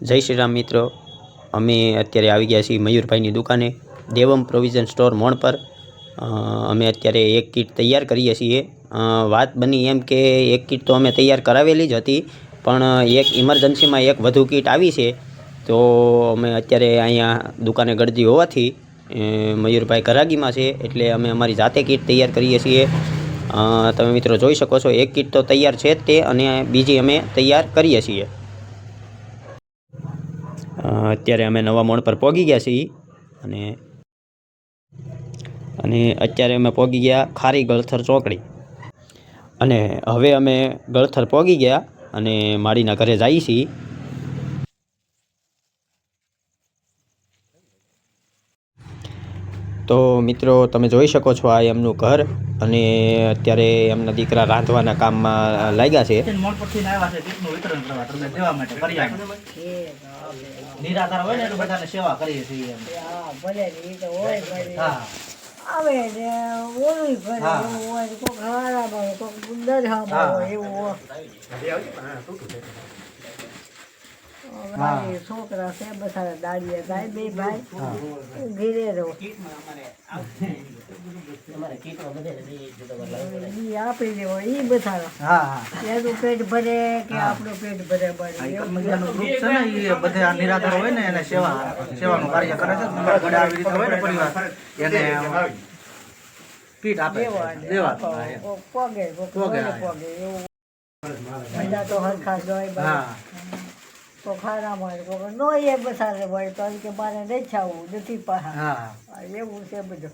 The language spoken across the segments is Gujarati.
જય શ્રી રામ મિત્રો, અમે અત્યારે આવી ગયા છીએ મયુરભાઈની દુકાને દેવમ પ્રોવિઝન સ્ટોર મોણ પર। અમે અત્યારે એક કીટ તૈયાર કરીએ છીએ। વાત બની એમ કે એક કીટ તો અમે તૈયાર કરાવેલી જ હતી, પણ એક ઇમરજન્સીમાં એક વધુ કીટ આવી છે। તો અમે અત્યારે અહીંયા દુકાને ગળદી હોવાથી મયુરભાઈ ઘરાગીમાં છે, એટલે અમે અમારી જાતે કીટ તૈયાર કરીએ છીએ। તમે મિત્રો જોઈ શકો છો, એક કીટ તો તૈયાર છે જ તે, અને બીજી અમે તૈયાર કરીએ છીએ। અત્યારે અમે નવા મોણ પર પહોંચી ગયા છીએ, અને અત્યારે અમે પહોંચી ગયા ખારી ગળથર ચોકડી, અને હવે અમે ગળથર પહોંચી ગયા અને માળીના ઘરે જઈએ છીએ। તો મિત્રો તમે જોઈ શકો છો, આ એમનું ઘર, અને અત્યારે એમના દીકરા રાંધવાના કામમાં લાગ્યા છે। નિરાધાર હોય ને તો બધાને સેવા કરીએ છીએ એમ। હા ભલે ઈ તો હોય ભલે આવે ને ઓલું ભલે હોય કોક હારામાં કોક દરહામાં હોય એવું હોય। મારી છોકરા છે બધા દાડીએ જાય બે ભાઈ ઘીરે રહો ઈ આપી દેવો ઈ બધા એનું પેટ ભરે કે આપણું પેટ ભરે મજાનું ગ્રુપ છે ને, એ બધા નિરાધાર હોય ને એને સેવાનું કાર્ય કરે છે। ઘરે આવી રીતે હોય ને પરિવાર એને કીટ આપે દેવા પગે પગે એવું બધા તો હરખા જોઈ તો ખારામાં હોય કોક નો એ બસારે હોય તો કે મારે નહીં છાવું નથી પાહા એવું છે બધું।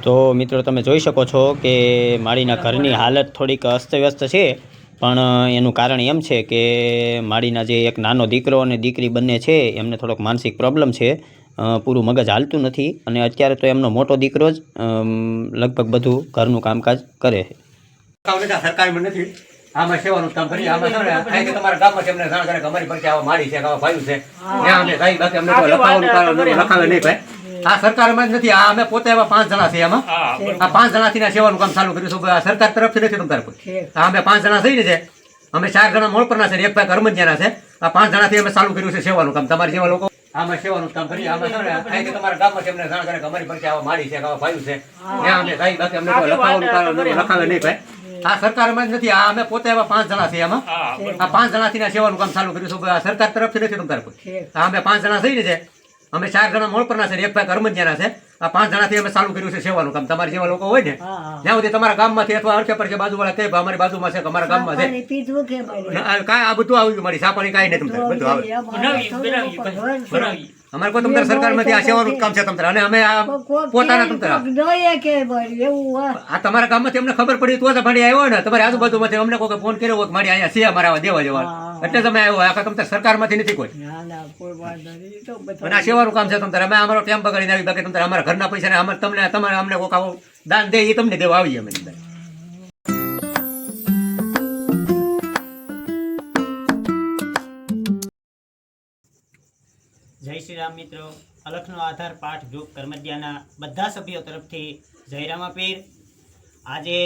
તો મિત્રો તમે જોઈ શકો છો કે માળીના ઘરની હાલત થોડીક અસ્તવ્યસ્ત છે, પણ એનું કારણ એમ છે કે માળીના જે એક નાનો દીકરો અને દીકરી બંને છે, એમને થોડોક માનસિક પ્રોબ્લેમ છે, પૂરું મગજ હાલતું નથી, અને અત્યારે તો એમનો મોટો દીકરો જ લગભગ બધું ઘરનું કામકાજ કરે છે। સરકારી નથી, આમાં સેવાનું કામ કરીએ। આમાં તમારા ગામમાં છે, એમને જાણ કરે કે અમારી પાસે આવા માળી છે, આવા ભાઈ છે, ત્યાં અમે કઈ બાકી અમને લખાવે નહીં ભાઈ। આ સરકારમાં જ નથી, આ અમે પોતે એવા 5 જણા છે એમાં। આ 5 જણાથી સેવાનું કામ ચાલુ કર્યું છે, સરકાર તરફથી નથી તમારે કોઈ। અમે 5 જણા થઈને છે, અમે 4 જણા મોળ પરના છે, એક ભાઈ કરમંજિયાના છે। આ 5 જણાથી અમે ચાલુ કર્યું છે સેવાનું કામ। તમારા જેવા લોકો આમાં સેવાનું કામ કરીએ। આમાં તમારા ગામમાં છે, એમને જાણ કરે કે અમારી પાસે આવા માળી છે, આવા ભાઈ છે, ત્યાં અમે કઈ બાકી અમને લખાવે નહીં ભાઈ। આ સરકારમાં જ નથી, આ અમે પોતે એવા 5 જણા છે એમાં। આ 5 જણાથી સેવાનું કામ ચાલુ કર્યું છે, સરકાર તરફથી નથી તમારે કોઈ। અમે 5 જણા થઈને છે, અમે 4 જણા મોળ પરના છે, એક ભાઈ કરમંજિયાના છે। આ 5 જણાથી અમે ચાલુ કર્યું છે સેવાનું કામ। તમારા જેવા લોકો હોય ને, જ્યાં સુધી તમારા ગામમાંથી અથવા અડકે પડકે બાજુવાળા તે અમારી બાજુમાં છે, અમારા ગામમાં છે, કાંઈ આ બધું આવી મળી સાપાણી કાંઈ નહીં તમારે બધું આવે। અમારે કોઈ તમને સરકારમાંથી આ સેવાનું કામ છે તમને, અને અમે આ પોતાના તમને આ તમારા ગામમાંથી અમને ખબર પડી તો જ ભાડી આવ્યો ને, તમારી આજુબાજુમાંથી અમને કોઈ ફોન કર્યો હોય મારી અહીંયા છે અમારે આવા દેવા જવા, એટલે તમે આવ્યો। આખા તમને સરકારમાંથી નથી કોઈ, અને આ સેવાનું કામ છે તમને। અમે અમારો ટાઈમ બગાડીને આવી, બાકી તમને અમારા ઘરના પૈસા ને અમારે તમને તમારે અમને કોઈ આવું દાન દે એ તમને દેવા આવીએ અમે। જય શ્રી રામ મિત્રો, અલખનો આધાર પાઠ ગ્રુપ કરમદિયાના બધા સભ્યો તરફથી જય રામાપીર। આજે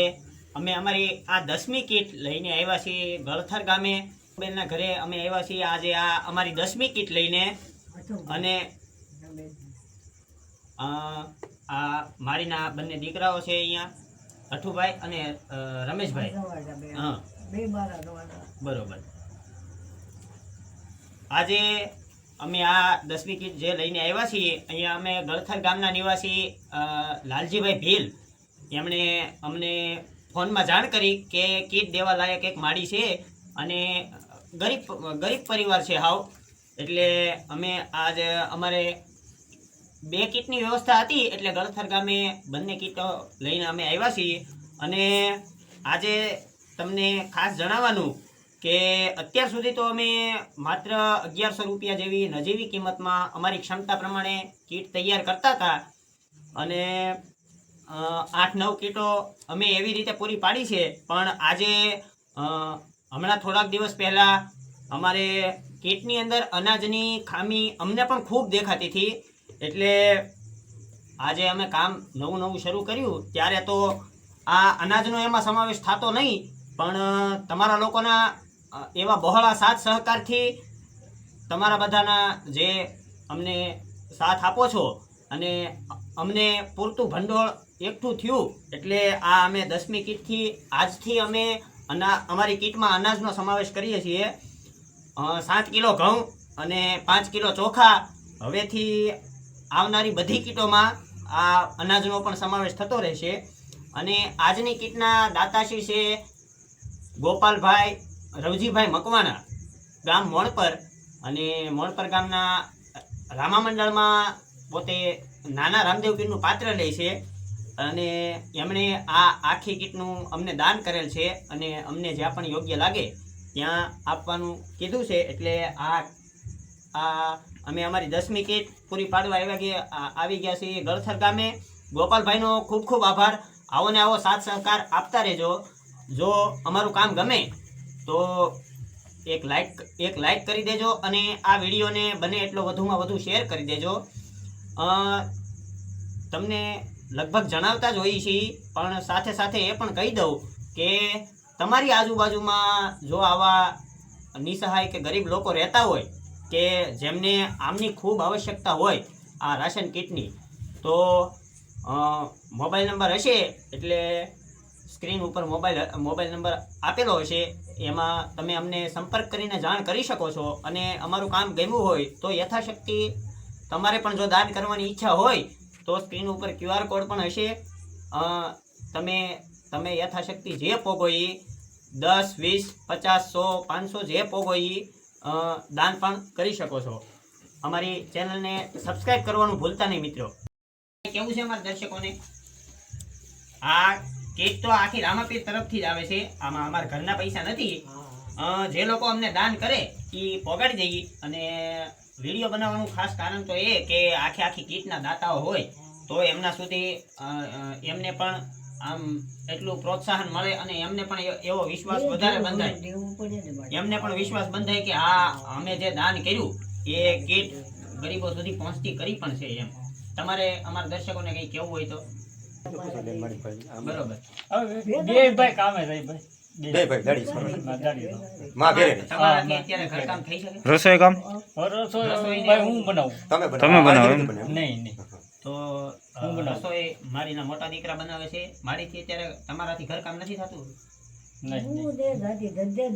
અમે અમારી આ 10મી કીટ લઈને આવ્યા છીએ ગળથર ગામે બેનના ઘરે અમે આવ્યા છીએ આજે આ અમારી 10મી કીટ લઈને। અને આ મારીના બંને દીકરાઓ છે અહીંયા, અઠુભાઈ અને રમેશભાઈ। હા બરોબર। આજે અમે આ 10મી કીટ જે લઈને આવ્યા છીએ, અહીંયા અમે ગળથર ગામના નિવાસી લાલજીભાઈ ભીલ, એમણે અમને ફોનમાં જાણ કરી કે કીટ દેવા લાયક એક માળી છે, અને ગરીબ પરિવાર છે હાવ, એટલે અમે આજ અમારે 2 કીટની વ્યવસ્થા હતી, એટલે ગળથર ગામે બંને કીટો લઈને અમે આવ્યા છીએ। અને આજે તમને ખાસ જણાવવાનું કે અત્યાર સુધી તો અમે માત્ર 1100 રૂપિયા જેવી નજીવી કિંમતમાં અમારી ક્ષમતા પ્રમાણે કીટ તૈયાર કરતા હતા, અને 8-9 કીટો અમે એવી રીતે પૂરી પાડી છે। પણ આજે હમણાં થોડાક દિવસ પહેલાં અમારે કીટની અંદર અનાજની ખામી અમને પણ ખૂબ દેખાતી હતી, એટલે આજે અમે કામ નવું શરૂ કર્યું ત્યારે તો આ અનાજનો એમાં સમાવેશ થતો નહીં, પણ તમારા લોકોના એવા બહોળા સાથ સહકારથી તમારા બધાના જે અમને સાથ આપો છો અને અમને પૂરતું ભંડોળ એકઠું થયું એટલે આ અમે 10મી કીટથી આજથી અમે અમારી કીટમાં અનાજનો સમાવેશ કરીએ છીએ. 7 કિલો ઘઉં અને 5 કિલો ચોખા. હવેથી આવનારી બધી કીટોમાં આ અનાજનો પણ સમાવેશ થતો રહેશે. અને આજની કીટના દાતાશ્રી છે ગોપાલભાઈ રવજીભાઈ મકવાણા, ગામ મોણપર. અને મોણપર ગામના રામા મંડળમાં પોતે નાના રામદેવ પીરનું પાત્ર લે છે અને એમણે આ આખી કીટનું અમને દાન કરેલ છે અને અમને જ્યાં પણ યોગ્ય લાગે ત્યાં આપવાનું કીધું છે. એટલે અમે અમારી 10મી કીટ પૂરી પાડવા આવી ગયા છીએ ગળથર ગામે. ગોપાલભાઈનો ખૂબ ખૂબ આભાર. આવો ને આવો સાથ સહકાર આપતા રહેજો. જો અમારું કામ ગમે તો એક લાઈક કરી દેજો અને આ વિડીયોને બને એટલો વધુમાં વધુ શેર કરી દેજો. તમને લગભગ જણાવતા જ હોઈએ છીએ પણ સાથે સાથે એ પણ કહી દઉં કે તમારી આજુબાજુમાં જો આવા નિસહાય કે ગરીબ લોકો રહેતા હોય કે જેમને આમની ખૂબ આવશ્યકતા હોય આ રાશન કીટની, તો મોબાઈલ નંબર હશે એટલે સ્ક્રીન ઉપર મોબાઈલ નંબર આપેલો હશે, એમાં તમે અમને સંપર્ક કરીને જાણ કરી શકો છો. અને અમારું કામ ગમ્યું હોય તો યથાશક્તિ તમારે પણ જો દાન કરવાની ઈચ્છા હોય તો સ્ક્રીન ઉપર QR કોડ પણ હશે. તમે યથાશક્તિ જે પોગો એ 10, 20, 50, 100, 500 જે પોગો એ દાન પણ કરી શકો છો. અમારી ચેનલને સબસ્ક્રાઈબ કરવાનું ભૂલતા નહીં મિત્રો. કેવું છે અમારા દર્શકોને, આ કીટ તો આખી રામાપીર તરફથી જ આવે છે. આમાં અમારા ઘરના પૈસા નથી. જે લોકો અમને દાન કરે એ પોગાડી દઈએ. અને વિડીયો બનાવવાનું ખાસ કારણ તો એ કે આખી કીટના દાતાઓ હોય તો એમના સુધી એમને પણ આમ એટલું પ્રોત્સાહન મળે અને એમને પણ એવો વિશ્વાસ વધારે બંધાય. એમને પણ વિશ્વાસ બંધાય કે આ અમે જે દાન કર્યું એ કીટ ગરીબો સુધી પહોંચતી કરી પણ છે. એમ તમારે અમારા દર્શકોને કંઈ કહેવું હોય તો બરોબર. ભાઈ કામે રહી ભાઈ તમારાથી અત્યારે ઘરકામ થઈ શકે? રસોઈ કામ ભાઈ હું બનાવું, તમે બનાવો એમ? નહીં તો રસોઈ મારીના મોટા દીકરા બનાવે છે. મારીથી અત્યારે તમારાથી ઘરકામ નથી થતું?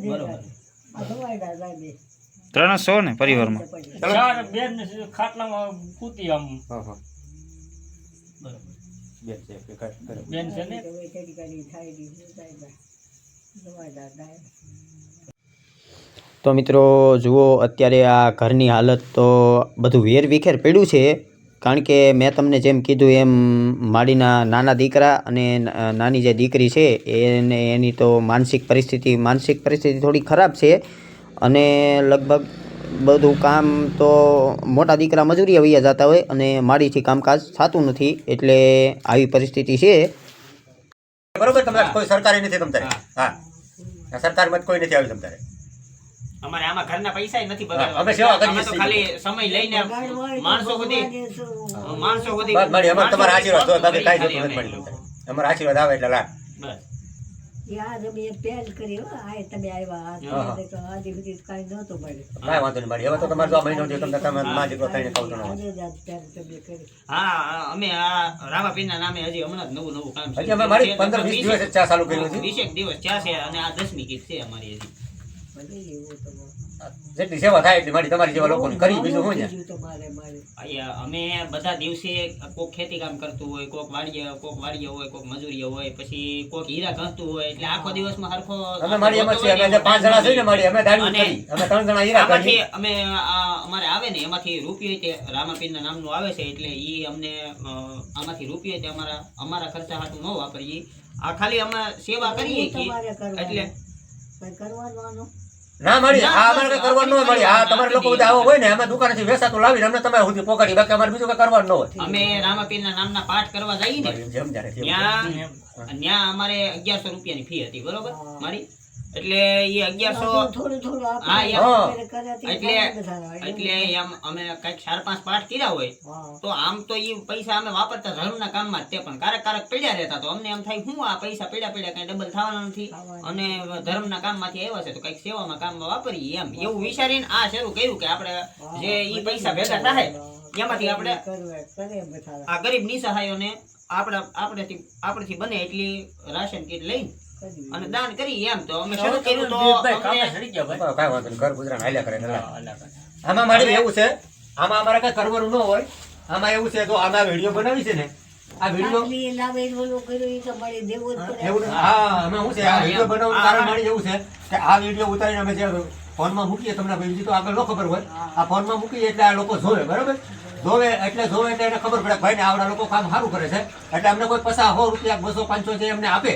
બરોબર. 300 ને પરિવારમાં? 4 બેન ખાટલામાં કૂતી આમ બરોબર. બેન છે ને. તો મિત્રો જુઓ, અત્યારે આ ઘરની હાલત તો બધું વેર વિખેર પડ્યું છે. કારણ કે મેં તમને જેમ કીધું એમ માડીના નાના દીકરા અને નાની જે દીકરી છે એની તો માનસિક પરિસ્થિતિ થોડી ખરાબ છે. અને લગભગ બધું કામ તો મોટા દીકરા મજૂરીએ વયા જતા હોય અને માડીથી કામકાજ થતું નથી. એટલે આવી પરિસ્થિતિ છે. બરોબર. તમારે કોઈ સરકારી નથી તમતારે? હા, સરકારમાં કોઈ નથી આવી તમતારે. અમારે આમાં ઘરના પૈસા નથી બગાડવા. અમે સેવા કરીએ અમે તો છીએ. ખાલી સમય લઈને માણસો સુધી બસ મળી. અમારે તમારા આશીર્વાદ જોઈએ, બાકી કાંઈ જોતું નથી મળી તમતારે. અમારા આશીર્વાદ આવે એટલે લાગ. બસ. કાંઈ વાંધો નહીં મળી. હવે તો તમારે જો આ મહિનો થયો તમને તમે માં જેટલો થઈને ખાવ તો ના વાંધો. હા, અમે આ રામાપીરના નામે હજી હમણાં જ નવું કામ હજી અમે મારી 15-20 દિવસ જ ચા ચાલુ કર્યું છે. 20 દિવસ ચા છે અને આ 10મી કીટ છે અમારી હજી. જેટલી સેવા થાય એટલી મારી તમારી જેવા લોકોની કરી. બીજું શું છે? અમે બધા દિવસે કોક ખેતી કામ કરતું હોય, કોક વાડીએ હોય, કોક મજૂરીએ હોય, પછી કોક હીરા ઘસતું હોય. એટલે આખો દિવસમાં હરખો અમે મારી એમ જ છે. અમે જે 5 જણા છે ને મારી અમે દાડી અને કરી. અમે 3 જણા હીરા કરી. આમાંથી અમે અમારે આવે ને એમાંથી રૂપિયો તે રામાપીરના નામનું આવે છે. એટલે ઈ અમને આમાંથી રૂપિયો તે અમારા ખર્ચા હાટું ન વાપરીએ. આ ખાલી અમે સેવા કરીએ કે એટલે ના મળી. આ અમારે કઈ કરવાનું ન હોય મળી. આ તમારે લોકો બધા આવો હોય ને અમે દુકાનેથી વેચાતું લાવીને અમને તમારે સુધી પોકાડી. બાકી અમારે બીજું કઈ કરવાનું ન હોય. અમે રામાપીરના નામના પાઠ કરવા જઈએ ને જેમ જ્યારે ત્યાં અમારે 1100 રૂપિયાની ફી હતી. બરોબર મારી એટલે એ 1100 થોડું થોડું હા, આપણે હા. કરે એટલે એમ અમે કઈક 4-5 પાઠ કર્યા હોય તો આમ તો એ પૈસા અમે વાપરતા ધર્મના કામમાં જ તે પણ કારક પડ્યા રહેતા તો અમને એમ થાય હું આ પૈસા પડ્યા કઈ ડબલ થવાના નથી અને ધર્મના કામમાંથી આવ્યા છે તો કઈક સેવામાં કામમાં વાપરીએ એમ એવું વિચારીને આ શરૂ કર્યું કે આપણે જે ઈ પૈસા ભેગા થાય એમાંથી આપણે કરે બધા આ ગરીબ નિસહાયોને આપણેથી બને એટલી રાશન કીટ લઈને અને દાન કરી એમ તો અમે શરૂ કર્યું તો દિલીપભાઈ કામે અમને- ચડી ગયા ભાઈ. કાંઈ વાંધો નહીં, ઘર ગુજરાન હાલ્યા કરે એટલે. હા, અલ્યા કરે. આમાં મારે એવું છે, આમાં અમારે કઈ કરવાનું ન હોય. આમાં એવું છે, જો આમાં વિડીયો બનાવી છે ને, આ વિડીયો આટલી લાવે ઓલું કર્યું ઈ તો મારી દેવું જ પડે. એવું હા, આમાં શું છે, આ વિડીયો બનાવવાનું કારણ મારે એવું છે કે આ વિડીયો ઉતારીને અમે જે ફોનમાં મૂકીએ, તમને બીજી તો આગળ ન ખબર હોય, આ ફોનમાં મૂકીએ એટલે આ લોકો જોવે, બરાબર? જોવે એટલે એને ખબર પડે ભાઈ ને આવડા લોકો કામ સારું કરે છે એટલે અમને કોઈ 50 100 રૂપિયા 200 500 જે અમને આપે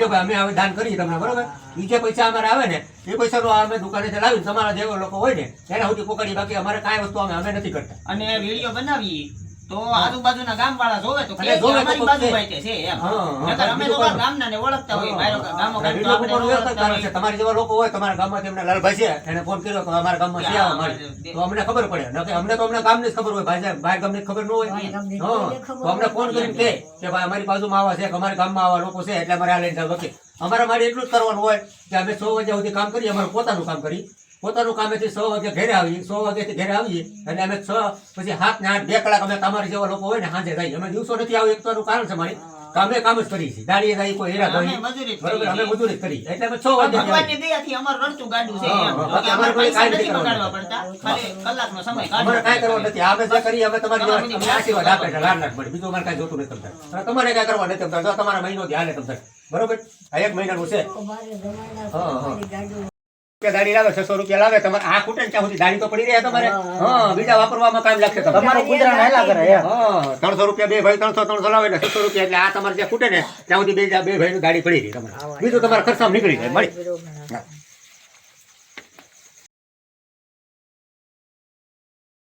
તો ભાઈ અમે હવે દાન કરીએ તમને, બરાબર? ઈ જે પૈસા અમારે આવે ને એ પૈસાનો અમે દુકાનેથી લાવીને તમારા જેવા લોકો હોય ને એના સુધી પકડી, બાકી અમારે કાંઈ વસ્તુ અમે નથી કરતા. અને વિડીયો બનાવીએ તો આજુબાજુના ગામવાળા જોવે તો અને કે જોવે તો અમારી કોક બાજુ છે. ભાઈ છે એમ હા, હા. નકર અમે તો બાર ગામનાને ઓળખતા હોય બાયરો ગામો ગામ તો વિડીયો આપણે ઉપર વ્યવસ્થા ઓળખતા કરે છે. હોય. તમારા જેવા લોકો હોય, તમારા ગામમાંથી એમના લાલભાઈ છે, એને ફોન કર્યો કે અમારા ગામમાં છે આવવા માટે, તો અમને ખબર પડે. ન કે અમને તો અમને ગામની જ ખબર હોય, ભાઈ ભાઈ ગામની જ ખબર ન હોય. ભાઈ ગામની હા, કોઈને ખબર તો અમને ફોન કરીને કહે કે ભાઈ અમારી બાજુમાં આવા છે, કે અમારા ગામમાં આવા લોકો છે એટલે અમારે આ લઈને જાવ. બાકી અમારા માટે એટલું જ કરવાનું હોય કે અમે 100 વાગ્યા સુધી કામ કરીએ, અમારું પોતાનું કામ કરી, પોતાનું કામેથી 100 વાગે ઘરે આવીએ, 100 વાગ્યાથી ઘરે આવીએ અને અમે 6 પછી 7 ને 8 2 કલાક અમે તમારી જેવા લોકો હોય ને સાંજે જઈએ. અમે દિવસો નથી આવું, એક તો આનું કારણ છે મારી કામે કામ જ કરીએ છીએ, દાડીએ જઈએ, કોઈ હેરા અમે ધોઈએ, મજૂરી જ બરોબર? કરીએ અમે છીએ. મજૂરી જ કરીએ એટલે અમે 6 વાગે ભગવાનની દયાથી અમારું રણતું ગાડું છે હા, એમ હા, બાકી અમારે અમારે કોઈ પૈસા કાંઈ નથી નથી બગાડવા પડતા ખાલી કલાકનો સમય અમારે કાંઈ કાઢવો કરવાનું નથી. અમે જે કરીએ અમે તમારી જેવા તમને આશીર્વાદ આપે છે, લાખ મળે, બીજું અમારે કાંઈ જોતું નથી તમને. અને તમારે કાંઈ કરવા નથી તમને, જો તમારા મહિનો ધ્યાન તમને, બરોબર? આ 1 મહિનાનું છે. અમારે જમાના હા, હા. મારી ગાડી દાડી લાવે 600 રૂપિયા લાવે, તમારે આ ખૂટે ને ત્યાં સુધી દાડી તો પડી રહે તમારે. હા, બીજા વાપરવામાં કામ લાગશે તમને. તમારું ગુજરાન હાલ્યા કરે એમ. હા, 300 રૂપિયા બે ભાઈ 300 લાવે ને 600 રૂપિયા એટલે આ તમારે જે ખૂટે ને ત્યાં સુધી બે ભાઈનું દાડી પડી રહી તમારે, બીજું તમારા ખર્ચામાં નીકળી જાય. મળી. બરોબર. હા.